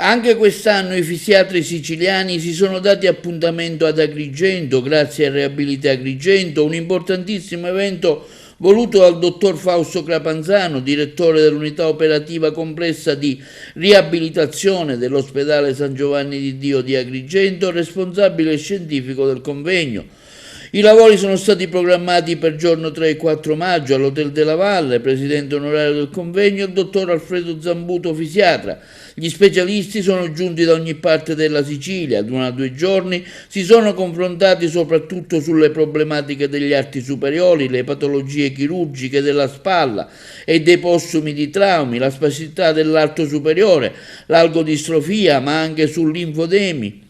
Anche quest'anno i fisiatri siciliani si sono dati appuntamento ad Agrigento, grazie a Riabilita Agrigento, un importantissimo evento voluto dal dottor Fausto Crapanzano, direttore dell'unità operativa complessa di riabilitazione dell'ospedale San Giovanni di Dio di Agrigento, responsabile scientifico del convegno. I lavori sono stati programmati per giorno 3 e 4 maggio all'Hotel della Valle, presidente onorario del convegno, il dottor Alfredo Zambuto, fisiatra. Gli specialisti sono giunti da ogni parte della Sicilia, da 1 a 2 giorni si sono confrontati soprattutto sulle problematiche degli arti superiori, le patologie chirurgiche della spalla e dei postumi di traumi, la spasticità dell'arto superiore, l'algodistrofia, ma anche sull'infedemi,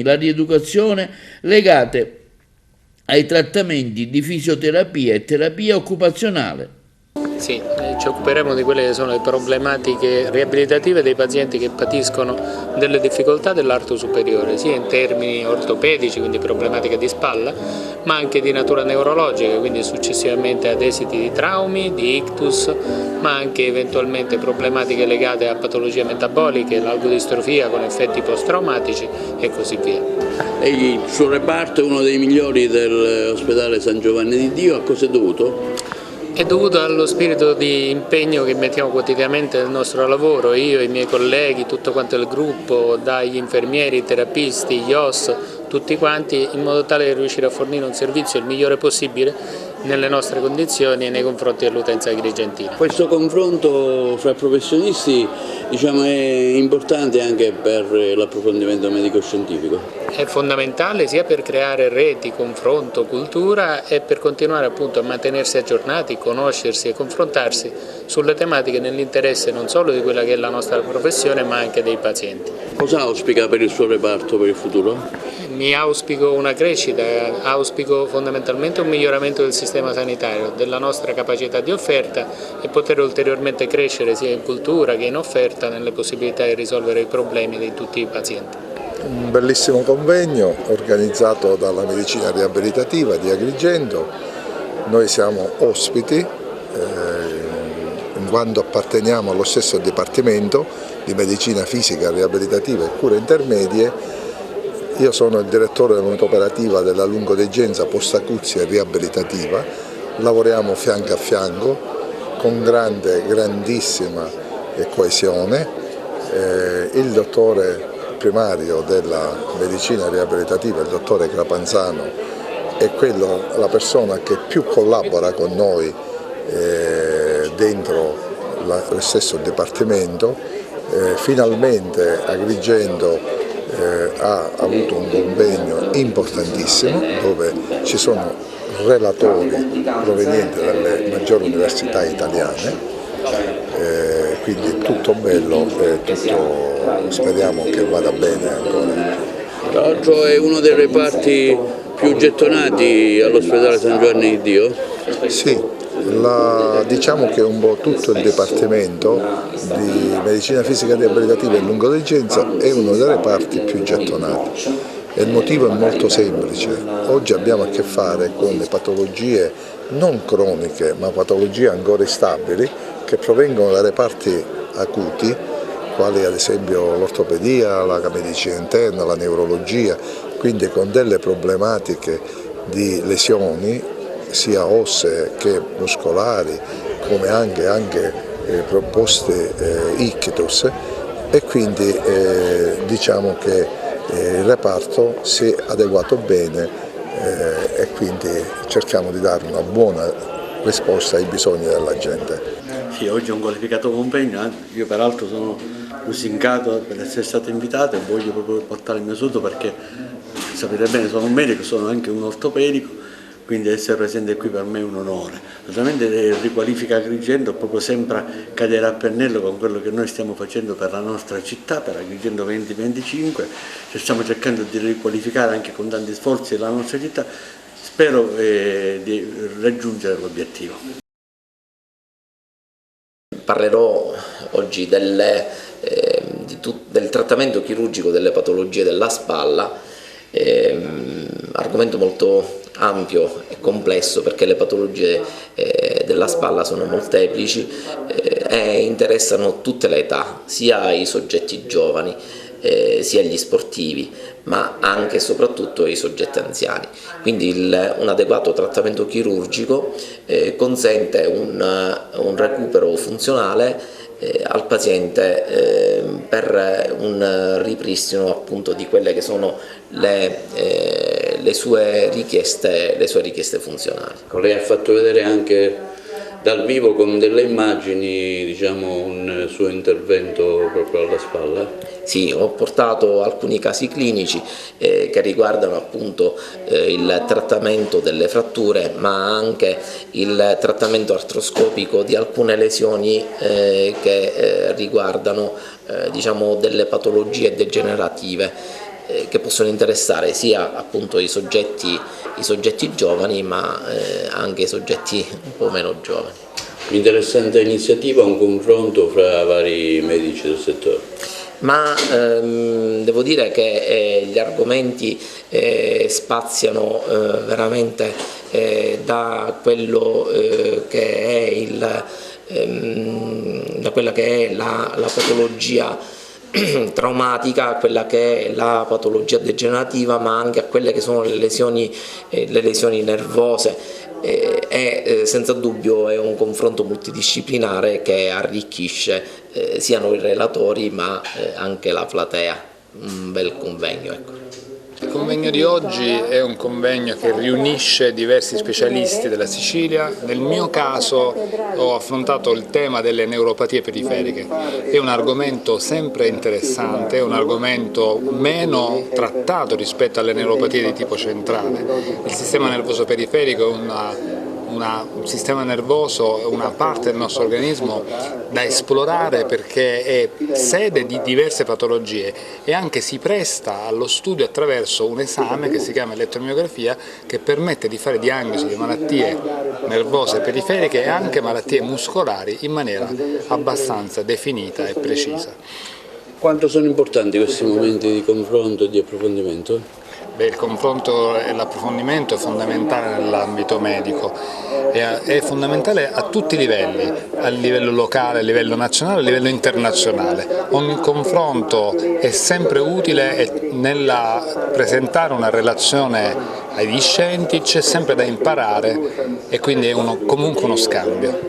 la rieducazione legate ai trattamenti di fisioterapia e terapia occupazionale. Sì, ci occuperemo di quelle che sono le problematiche riabilitative dei pazienti che patiscono delle difficoltà dell'arto superiore, sia in termini ortopedici, quindi problematiche di spalla, ma anche di natura neurologica, quindi successivamente ad esiti di traumi, di ictus, ma anche eventualmente problematiche legate a patologie metaboliche, l'algodistrofia con effetti post-traumatici e così via. Il suo reparto è uno dei migliori dell'ospedale San Giovanni di Dio, a cosa è dovuto? È dovuto allo spirito di impegno che mettiamo quotidianamente nel nostro lavoro, io, i miei colleghi, tutto quanto il gruppo, dagli infermieri, i terapisti, gli OS, tutti quanti, in modo tale da riuscire a fornire un servizio il migliore possibile nelle nostre condizioni e nei confronti dell'utenza agrigentina. Questo confronto fra professionisti, diciamo, è importante anche per l'approfondimento medico-scientifico. È fondamentale sia per creare reti, confronto, cultura e per continuare appunto a mantenersi aggiornati, conoscersi e confrontarsi sulle tematiche nell'interesse non solo di quella che è la nostra professione ma anche dei pazienti. Cosa auspica per il suo reparto per il futuro? Mi auspico una crescita, auspico fondamentalmente un miglioramento del sistema sanitario, della nostra capacità di offerta e poter ulteriormente crescere sia in cultura che in offerta nelle possibilità di risolvere i problemi di tutti i pazienti. Un bellissimo convegno organizzato dalla medicina riabilitativa di Agrigento. Noi siamo ospiti in quanto apparteniamo allo stesso dipartimento di medicina fisica riabilitativa e cure intermedie. Io sono il direttore dell'unità operativa della lungodegenza post-acuzia e riabilitativa. Lavoriamo fianco a fianco con grandissima coesione. Il dottore primario della medicina riabilitativa, il dottore Crapanzano, è la persona che più collabora con noi dentro lo stesso dipartimento. Finalmente Agrigento ha avuto un convegno importantissimo dove ci sono relatori provenienti dalle maggiori università italiane. Quindi tutto bello e speriamo che vada bene ancora. Tra l'altro è uno dei reparti più gettonati all'ospedale San Giovanni di Dio? Sì, diciamo che un po' tutto il dipartimento di medicina fisica riabilitativa e lungodegenza è uno dei reparti più gettonati. E il motivo è molto semplice: oggi abbiamo a che fare con le patologie non croniche ma patologie ancora instabili che provengono da reparti acuti, quali ad esempio l'ortopedia, la medicina interna, la neurologia, quindi con delle problematiche di lesioni sia ossee che muscolari, come anche proposte ictus, e quindi diciamo che il reparto si è adeguato bene e quindi cerchiamo di dare una buona risposta ai bisogni della gente. Sì, oggi è un qualificato convegno, io peraltro sono lusingato per essere stato invitato e voglio proprio portare il mio saluto perché sapete bene, sono un medico, sono anche un ortopedico, quindi essere presente qui per me è un onore. Naturalmente il riqualifica Agrigento proprio sembra cadere a pennello con quello che noi stiamo facendo per la nostra città, per Agrigento 2025, stiamo cercando di riqualificare anche con tanti sforzi la nostra città, spero di raggiungere l'obiettivo. Parlerò oggi del trattamento chirurgico delle patologie della spalla, argomento molto ampio e complesso perché le patologie della spalla sono molteplici, e interessano tutte le età, sia i soggetti giovani, sia gli sportivi, ma anche e soprattutto i soggetti anziani. Quindi un adeguato trattamento chirurgico consente un recupero funzionale al paziente per un ripristino appunto di quelle che sono le sue richieste funzionali. Lei ha fatto vedere anche dal vivo con delle immagini, diciamo, un suo intervento proprio alla spalla? Sì, ho portato alcuni casi clinici che riguardano appunto il trattamento delle fratture, ma anche il trattamento artroscopico di alcune lesioni che riguardano diciamo, delle patologie degenerative che possono interessare sia appunto i soggetti giovani, ma anche i soggetti un po' meno giovani. Interessante iniziativa, un confronto fra vari medici del settore. Ma devo dire che gli argomenti spaziano veramente da quello che è da quella che è la patologia traumatica, a quella che è la patologia degenerativa, ma anche a quelle che sono le lesioni nervose. Senza dubbio è un confronto multidisciplinare che arricchisce sia noi relatori ma anche la platea, un bel convegno. Ecco. Il convegno di oggi è un convegno che riunisce diversi specialisti della Sicilia. Nel mio caso ho affrontato il tema delle neuropatie periferiche. È un argomento sempre interessante, è un argomento meno trattato rispetto alle neuropatie di tipo centrale. Il sistema nervoso periferico è un sistema nervoso, una parte del nostro organismo da esplorare perché è sede di diverse patologie e anche si presta allo studio attraverso un esame che si chiama elettromiografia, che permette di fare diagnosi di malattie nervose periferiche e anche malattie muscolari in maniera abbastanza definita e precisa. Quanto sono importanti questi momenti di confronto e di approfondimento? Il confronto e l'approfondimento è fondamentale nell'ambito medico, è fondamentale a tutti i livelli, a livello locale, a livello nazionale, a livello internazionale. Ogni confronto è sempre utile nel presentare una relazione ai discenti, c'è sempre da imparare e quindi è comunque uno scambio.